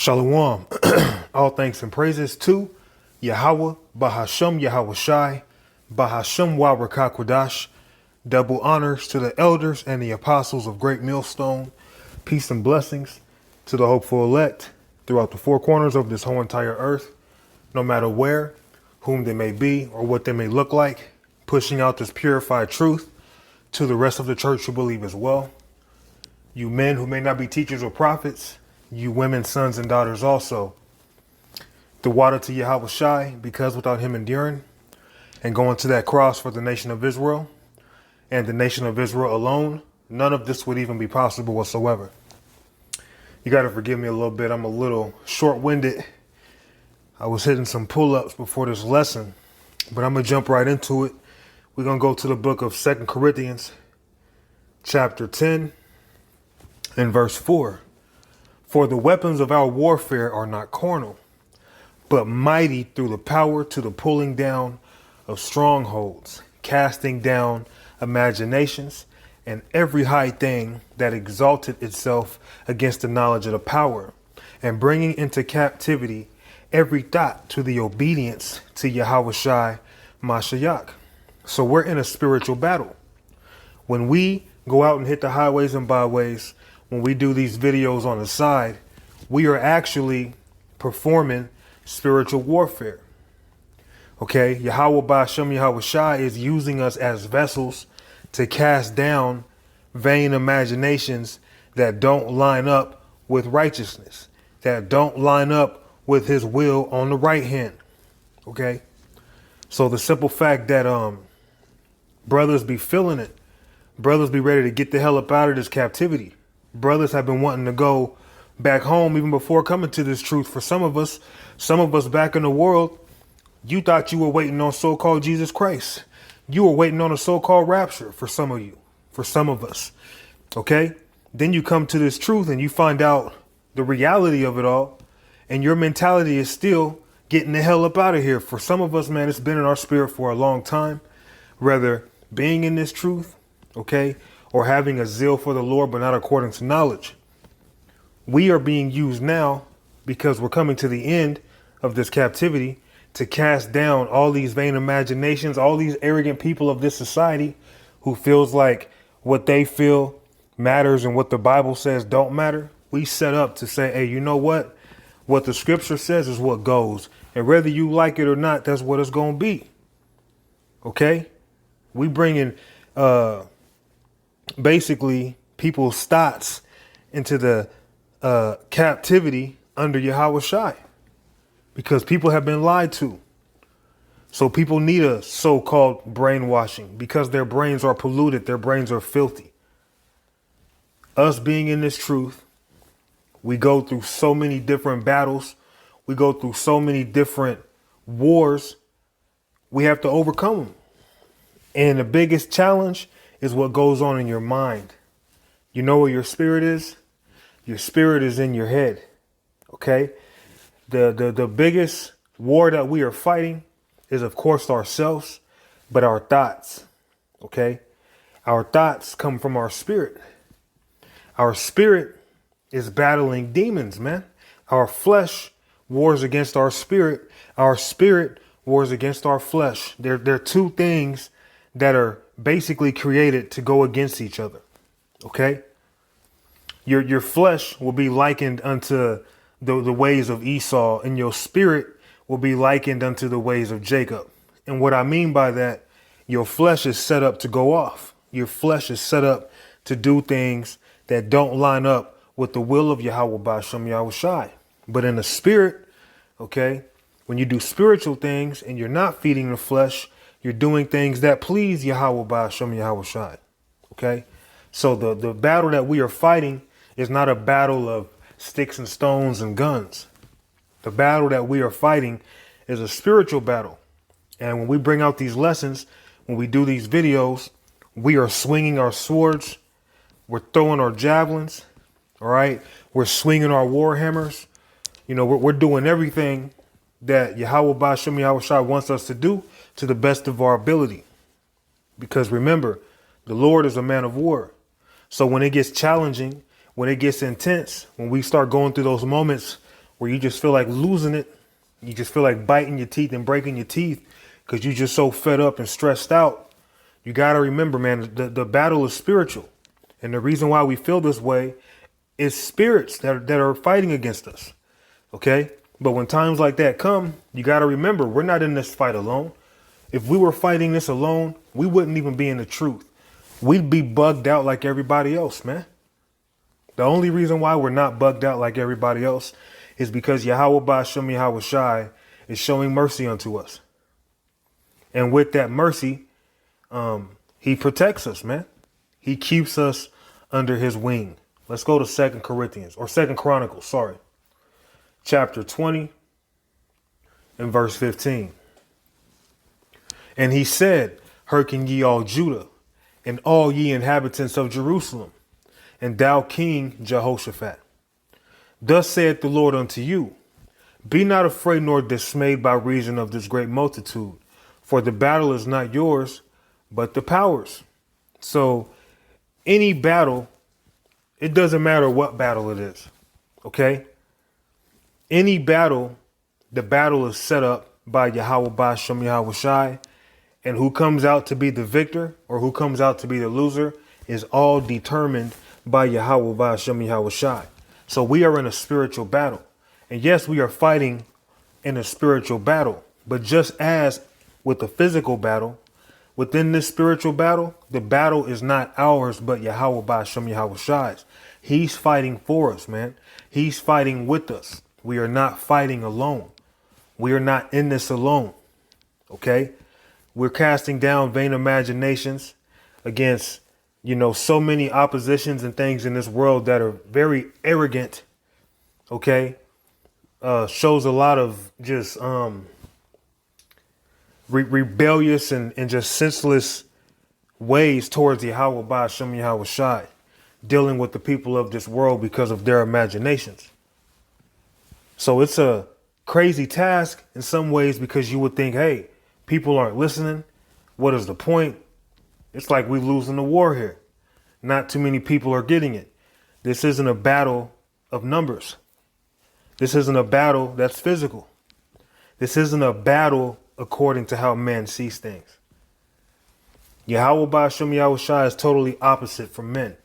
Shalom. All thanks and praises to Yahweh, Bahashem Yahweh Shai, Bahashem Wawrakakwadash. Double honors to the elders and the apostles of Great Millstone. Peace and blessings to the hopeful elect throughout the four corners of this whole entire earth, no matter where, whom they may be, or what they may look like, pushing out this purified truth to the rest of the church who believe as well. You men who may not be teachers or prophets, you women, sons and daughters also. The water to Yahweh Shai, because without him enduring, and going to that cross for the nation of Israel, and the nation of Israel alone, none of this would even be possible whatsoever. You got to forgive me a little bit. I'm a little short-winded. I was hitting some pull-ups before this lesson, but I'm going to jump right into it. We're going to go to the book of 2 Corinthians, chapter 10, and verse 4. For the weapons of our warfare are not carnal, but mighty through the power to the pulling down of strongholds, casting down imaginations and every high thing that exalted itself against the knowledge of the power, and bringing into captivity every thought to the obedience to Yahweh Shai Mashiach. So we're in a spiritual battle. When we go out and hit the highways and byways, when we do these videos on the side, we are actually performing spiritual warfare. Okay, Yahweh Ba'Shem Yahweh Shai is using us as vessels to cast down vain imaginations that don't line up with righteousness, that don't line up with his will on the right hand. Okay, so the simple fact that brothers be feeling it, brothers be ready to get the hell up out of this captivity. Brothers have been wanting to go back home even before coming to this truth. For some of us back in the world, you thought you were waiting on so-called Jesus Christ. You were waiting on a so-called rapture for some of you, for some of us. Okay. Then you come to this truth and you find out the reality of it all. And your mentality is still getting the hell up out of here. For some of us, man, it's been in our spirit for a long time, whether being in this truth, okay, or having a zeal for the Lord, but not according to knowledge. We are being used now because we're coming to the end of this captivity to cast down all these vain imaginations, all these arrogant people of this society who feels like what they feel matters and what the Bible says don't matter. We set up to say, hey, you know what? What the scripture says is what goes. And whether you like it or not, that's what it's going to be. Okay? We bring in basically people's thoughts into the captivity under Yahweh Shai, because people have been lied to. So people need a so-called brainwashing because their brains are polluted. Their brains are filthy. Us being in this truth, we go through so many different battles. We go through so many different wars. We have to overcome them. And the biggest challenge is what goes on in your mind. You know where your spirit is? Your spirit is in your head. Okay? The biggest war that we are fighting is, of course, ourselves, but our thoughts. Okay? Our thoughts come from our spirit. Our spirit is battling demons, man. Our flesh wars against our spirit. Our spirit wars against our flesh. They're two things that are basically created to go against each other. Okay? Your flesh will be likened unto the ways of Esau, and your spirit will be likened unto the ways of Jacob. And what I mean by that, your flesh is set up to go off. Your flesh is set up to do things that don't line up with the will of Yahweh Ba'Shem Yahweh Shai. But in the spirit, okay, when you do spiritual things and you're not feeding the flesh, you're doing things that please Yahweh Ba'Shem Yahweh Shai. Okay, so the battle that we are fighting is not a battle of sticks and stones and guns. The battle that we are fighting is a spiritual battle. And when we bring out these lessons, when we do these videos, we are swinging our swords. We're throwing our javelins. All right. We're swinging our war hammers. You know, we're doing everything that Yahweh Ba'Shem Yahweh Shai wants us to do to the best of our ability. Because remember, the Lord is a man of war. So when it gets challenging, when it gets intense, when we start going through those moments where you just feel like losing it. You just feel like biting your teeth and breaking your teeth because you're just so fed up and stressed out. You got to remember, man, the battle is spiritual. And the reason why we feel this way is spirits that are fighting against us. OK, but when times like that come, you got to remember, we're not in this fight alone. If we were fighting this alone, we wouldn't even be in the truth. We'd be bugged out like everybody else, man. The only reason why we're not bugged out like everybody else is because Yahweh Ba'ashem Yahweh Shai is showing mercy unto us. And with that mercy, he protects us, man. He keeps us under his wing. Let's go to 2 Chronicles, chapter 20 and verse 15. And he said, hearken ye all Judah, and all ye inhabitants of Jerusalem, and thou King Jehoshaphat. Thus saith the Lord unto you, be not afraid nor dismayed by reason of this great multitude, for the battle is not yours, but the powers. So any battle, it doesn't matter what battle it is, okay? Any battle, the battle is set up by Yahweh Ba'ashem Yahweh Shai, and who comes out to be the victor or who comes out to be the loser is all determined by Yahweh Ba'ashem Yahweh Shai. So we are in a spiritual battle. And yes, we are fighting in a spiritual battle. But just as with the physical battle, within this spiritual battle, the battle is not ours, but Yahweh Ba'ashem Yahweh Shai's. He's fighting for us, man. He's fighting with us. We are not fighting alone. We are not in this alone. OK, we're casting down vain imaginations against, so many oppositions and things in this world that are very arrogant. OK, shows a lot of just rebellious and just senseless ways towards Yahweh Ba'ashem Yahweh Shai, dealing with the people of this world because of their imaginations. So it's a crazy task in some ways because you would think, hey, people aren't listening. What is the point? It's like we're losing the war here. Not too many people are getting it. This isn't a battle of numbers. This isn't a battle that's physical. This isn't a battle according to how man sees things. Yahweh Ba'ashem Yahweh Shai is totally opposite from men.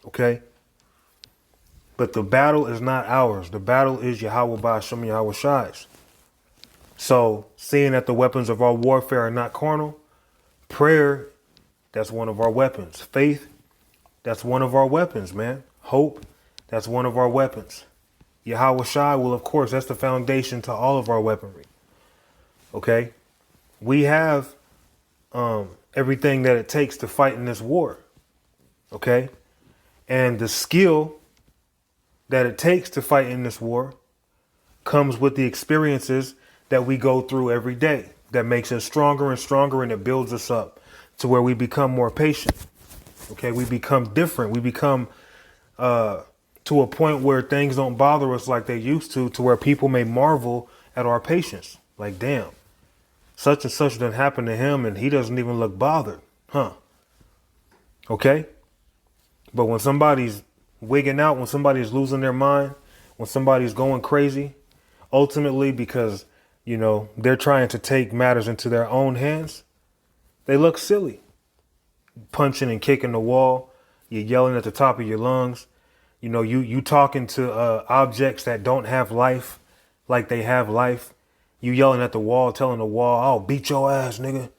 Okay? But the battle is not ours. The battle is Yahweh Ba'ashem Yahweh Shai's. So, seeing that the weapons of our warfare are not carnal, prayer, that's one of our weapons. Faith, that's one of our weapons, man. Hope, that's one of our weapons. Yahweh Shai, well, of course, that's the foundation to all of our weaponry. Okay? We have everything that it takes to fight in this war. Okay? And the skill that it takes to fight in this war comes with the experiences that we go through every day. That makes us stronger and stronger, and it builds us up to where we become more patient. Okay, we become different. We become to a point where things don't bother us like they used to where people may marvel at our patience. Like, damn, such and such done happened to him and he doesn't even look bothered. Huh? Okay? But when somebody's wigging out, when somebody's losing their mind, when somebody's going crazy, ultimately because, they're trying to take matters into their own hands, they look silly. Punching and kicking the wall. You're yelling at the top of your lungs. You talking to objects that don't have life like they have life. You yelling at the wall, telling the wall, "I'll beat your ass, nigga."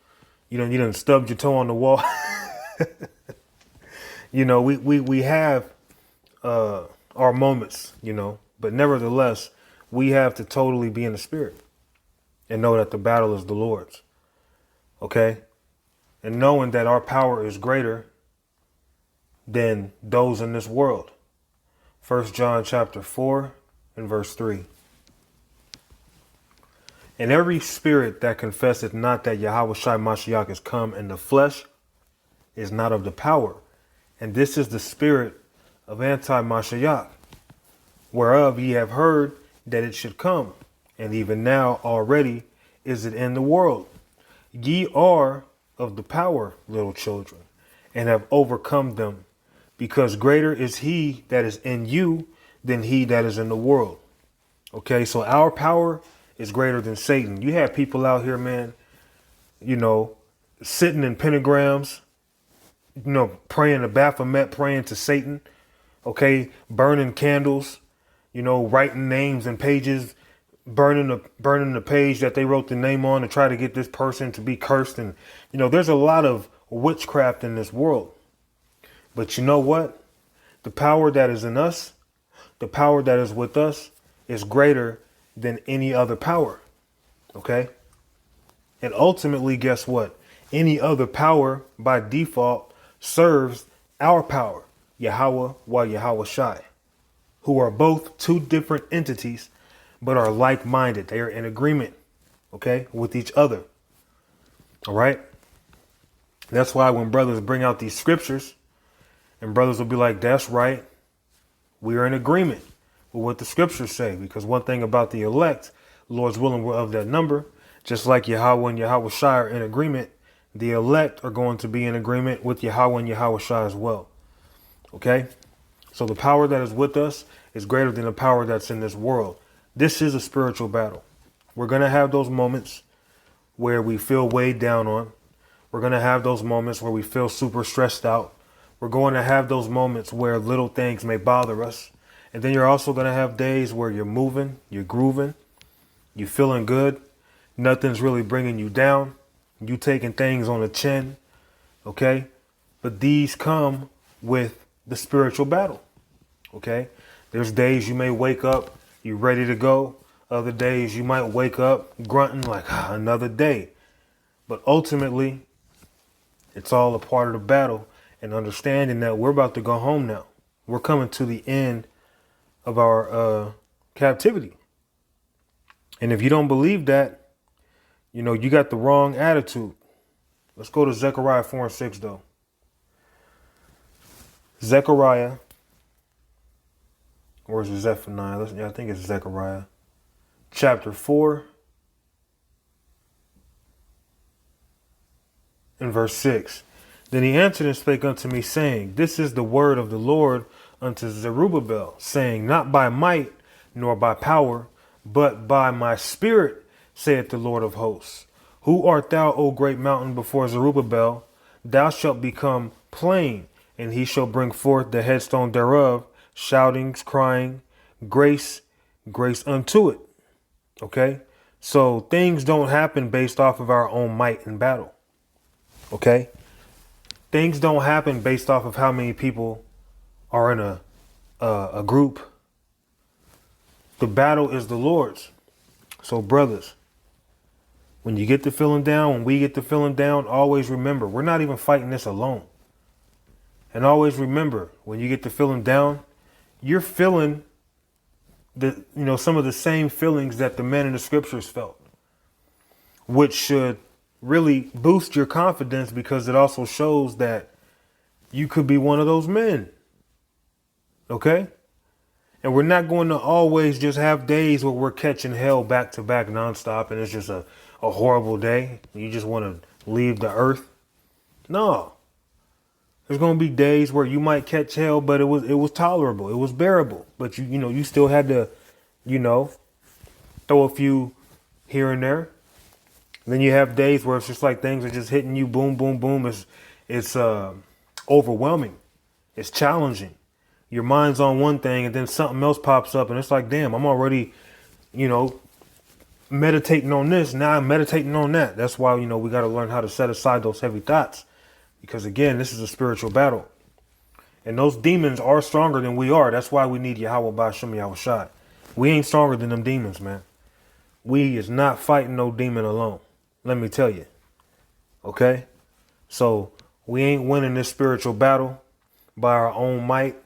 You done stubbed your toe on the wall. We have our moments, but nevertheless, we have to totally be in the spirit and know that the battle is the Lord's. Okay? And knowing that our power is greater than those in this world. 1 John chapter 4 and verse 3. And every spirit that confesseth not that Yahweh Shai Mashiach is come in the flesh is not of the power. And this is the spirit of anti-Mashiach, whereof ye have heard that it should come. And even now already is it in the world. Ye are of the power, little children, and have overcome them, because greater is he that is in you than he that is in the world. Okay, so our power is greater than Satan. You have people out here, man, you know, sitting in pentagrams, praying to Baphomet, praying to Satan, okay, burning candles, writing names and pages, burning the page that they wrote the name on to try to get this person to be cursed. And, there's a lot of witchcraft in this world. But you know what? The power that is in us, the power that is with us is greater than any other power. Okay? And ultimately, guess what? Any other power by default serves our power, Yahweh wa Yahweh Shai, who are both two different entities, but are like-minded. They are in agreement, okay, with each other. All right? That's why when brothers bring out these scriptures, and brothers will be like, that's right, we are in agreement with what the scriptures say. Because one thing about the elect, Lord's willing, we're of that number. Just like Yahweh and Yahweh Shai are in agreement, the elect are going to be in agreement with Yahweh and Yahweh Shai as well. Okay? So the power that is with us is greater than the power that's in this world. This is a spiritual battle. We're going to have those moments where we feel weighed down on. We're going to have those moments where we feel super stressed out. We're going to have those moments where little things may bother us. And then you're also going to have days where you're moving, you're grooving, you're feeling good. Nothing's really bringing you down. You taking things on the chin. Okay? But these come with the spiritual battle. Okay? There's days you may wake up, you're ready to go. Other days you might wake up grunting like, another day. But ultimately, it's all a part of the battle. And understanding that we're about to go home now. We're coming to the end of our captivity. And if you don't believe that, you got the wrong attitude. Let's go to Zechariah 4:6, though. Zechariah, or is it Zephaniah? I think it's Zechariah. Chapter 4 and verse 6. Then he answered and spake unto me, saying, This is the word of the Lord unto Zerubbabel, saying, Not by might nor by power, but by my spirit, saith the Lord of hosts. Who art thou, O great mountain, before Zerubbabel? Thou shalt become plain, and he shall bring forth the headstone thereof, shoutings, crying, grace, grace unto it. Okay? So things don't happen based off of our own might in battle. Okay? Things don't happen based off of how many people are in a group. The battle is the Lord's. So brothers, when you get to feeling down, when we get to feeling down, always remember, we're not even fighting this alone. And always remember, when you get to feeling down, you're feeling some of the same feelings that the men in the scriptures felt, which should really boost your confidence, because it also shows that you could be one of those men. Okay? And we're not going to always just have days where we're catching hell back to back nonstop and it's just a horrible day. You just want to leave the earth. No. There's going to be days where you might catch hell, but it was tolerable. It was bearable. But you still had to, throw a few here and there. And then you have days where it's just like things are just hitting you, boom, boom, boom. It's overwhelming. It's challenging. Your mind's on one thing and then something else pops up and it's like, damn, I'm already, meditating on this. Now I'm meditating on that. That's why, we got to learn how to set aside those heavy thoughts, because again, this is a spiritual battle and those demons are stronger than we are. That's why we need Yahweh Ba'Shem Yahweh Shai. We ain't stronger than them demons, man. We is not fighting no demon alone. Let me tell you. Okay? So we ain't winning this spiritual battle by our own might.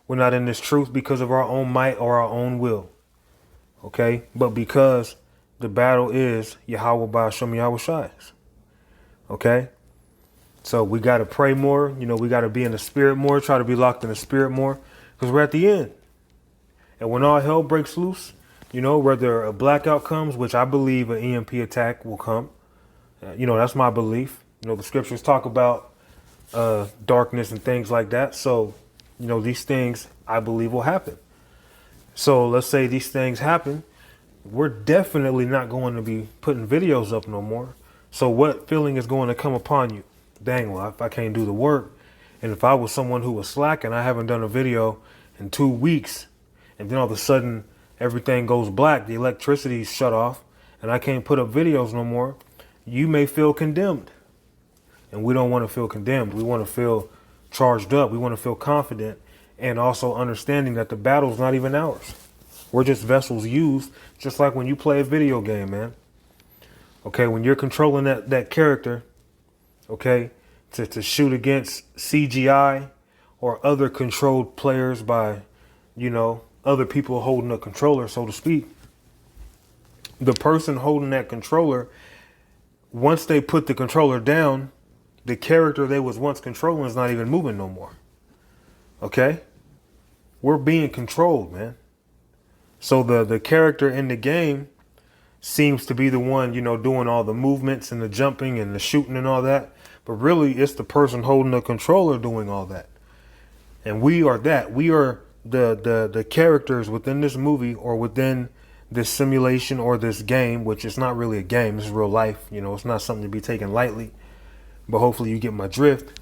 We're not in this truth because of our own might or our own will. Okay? But because the battle is Yahweh Ba'Shem Yahweh Shai's. Okay? So we got to pray more. We got to be in the spirit more. Try to be locked in the spirit more. Because we're at the end. And when all hell breaks loose, whether a blackout comes, which I believe an EMP attack will come. That's my belief. The scriptures talk about darkness and things like that. So, these things I believe will happen. So let's say these things happen. We're definitely not going to be putting videos up no more. So what feeling is going to come upon you? Dang, well, if I can't do the work, and if I was someone who was slacking, I haven't done a video in 2 weeks, and then all of a sudden everything goes black, the electricity's shut off, and I can't put up videos no more, you may feel condemned. And we don't want to feel condemned. We want to feel charged up. We want to feel confident, and also understanding that the battle's not even ours. We're just vessels used, just like when you play a video game, man. Okay, when you're controlling that character, okay, to shoot against CGI or other controlled players by, other people holding a controller, so to speak. The person holding that controller, once they put the controller down, the character they was once controlling is not even moving no more. Okay? We're being controlled, man. So the character in the game seems to be the one, doing all the movements and the jumping and the shooting and all that. But really, it's the person holding the controller doing all that. And we are that. We are the characters within this movie or within this simulation or this game, which is not really a game. It's real life. It's not something to be taken lightly. But hopefully you get my drift.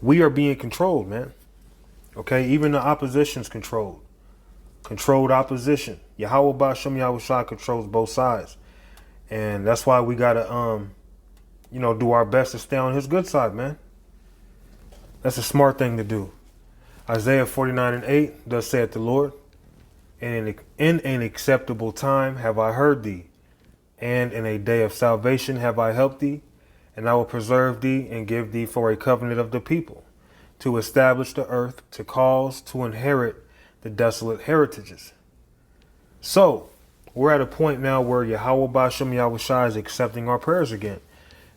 We are being controlled, man. Okay? Even the opposition's controlled. Controlled opposition. Yahweh Ba'Shem Yahushua controls both sides. And that's why we got to, do our best to stay on his good side, man. That's a smart thing to do. Isaiah 49:8, thus saith the Lord, in an acceptable time have I heard thee, and in a day of salvation have I helped thee, and I will preserve thee and give thee for a covenant of the people, to establish the earth, to cause to inherit the desolate heritages. So, we're at a point now where Yahweh Ba'Shem Yahushua is accepting our prayers again.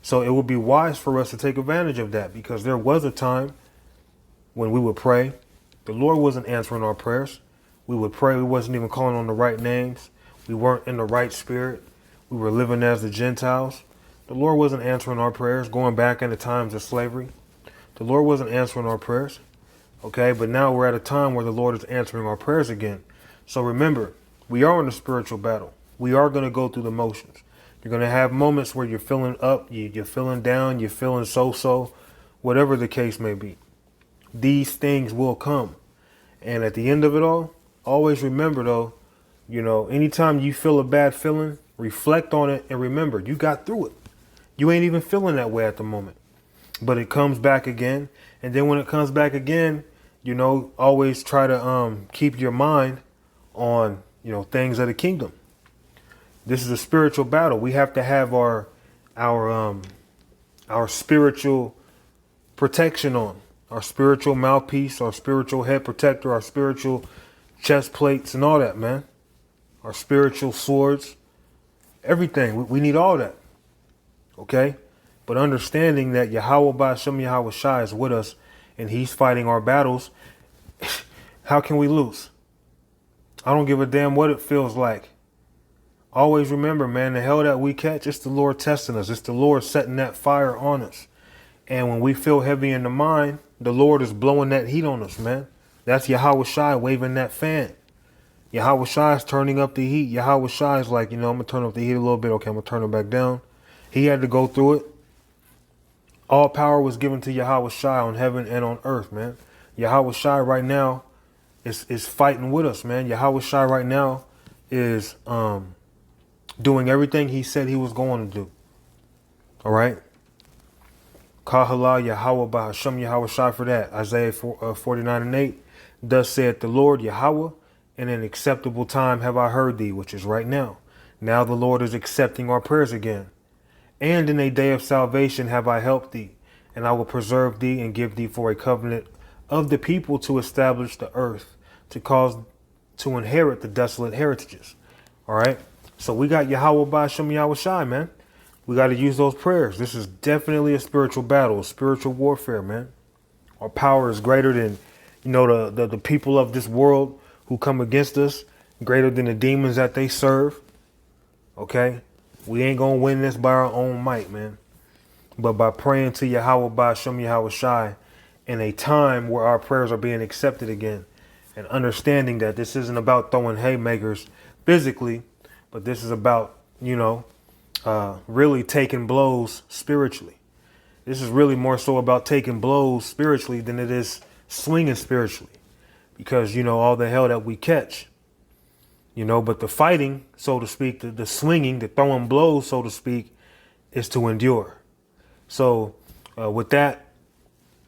So it would be wise for us to take advantage of that, because there was a time when we would pray. The Lord wasn't answering our prayers. We would pray. We wasn't even calling on the right names. We weren't in the right spirit. We were living as the Gentiles. The Lord wasn't answering our prayers, going back into times of slavery. The Lord wasn't answering our prayers. Okay, but now we're at a time where the Lord is answering our prayers again. So remember, we are in a spiritual battle. We are going to go through the motions. You're going to have moments where you're feeling up, you're feeling down, you're feeling so-so, whatever the case may be. These things will come. And at the end of it all, always remember though, anytime you feel a bad feeling, reflect on it and remember, you got through it. You ain't even feeling that way at the moment. But it comes back again. And then when it comes back again, always try to keep your mind on, things of the kingdom. This is a spiritual battle. We have to have our spiritual protection on, our spiritual mouthpiece, our spiritual head protector, our spiritual chest plates and all that, man. Our spiritual swords, everything. We need all that. Okay? But understanding that Yahweh Ba'Shem Yahushua is with us and he's fighting our battles, how can we lose? I don't give a damn what it feels like. Always remember, man, the hell that we catch, it's the Lord testing us. It's the Lord setting that fire on us. And when we feel heavy in the mind, the Lord is blowing that heat on us, man. That's Yahushua waving that fan. Yahushua is turning up the heat. Yahushua is like, I'm going to turn up the heat a little bit. Okay, I'm going to turn it back down. He had to go through it. All power was given to Yahushua on heaven and on earth, man. Yahushua right now is fighting with us, man. Yahushua right now is doing everything he said he was going to do. All right? Kahala Yahweh Ba'Shem Yahushua for that. Isaiah 49:8. Thus saith the Lord Yahweh, in an acceptable time have I heard thee, which is right now. Now the Lord is accepting our prayers again. And in a day of salvation have I helped thee, and I will preserve thee and give thee for a covenant of the people to establish the earth, to cause to inherit the desolate heritages. All right. So we got Yahweh Ba'Shem Yahushua, man. We got to use those prayers. This is definitely a spiritual battle, a spiritual warfare, man. Our power is greater than, the people of this world who come against us, greater than the demons that they serve. Okay. We ain't going to win this by our own might, man. But by praying to Yahweh Ba'Shem Yahushua in a time where our prayers are being accepted again. and understanding that this isn't about throwing haymakers physically, but this is about, really taking blows spiritually. This is really more so about taking blows spiritually than it is swinging spiritually, because, all the hell that we catch, but the fighting, so to speak, the swinging, the throwing blows, so to speak, is to endure. So with that,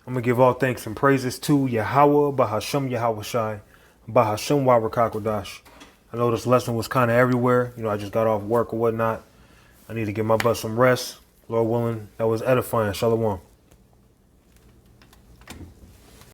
I'm going to give all thanks and praises to Yahweh, Bahashem Yahweh Shai, Bahashem Wawakakwadash. I know this lesson was kind of everywhere. I just got off work or whatnot. I need to give my butt some rest. Lord willing, that was edifying. Shalom.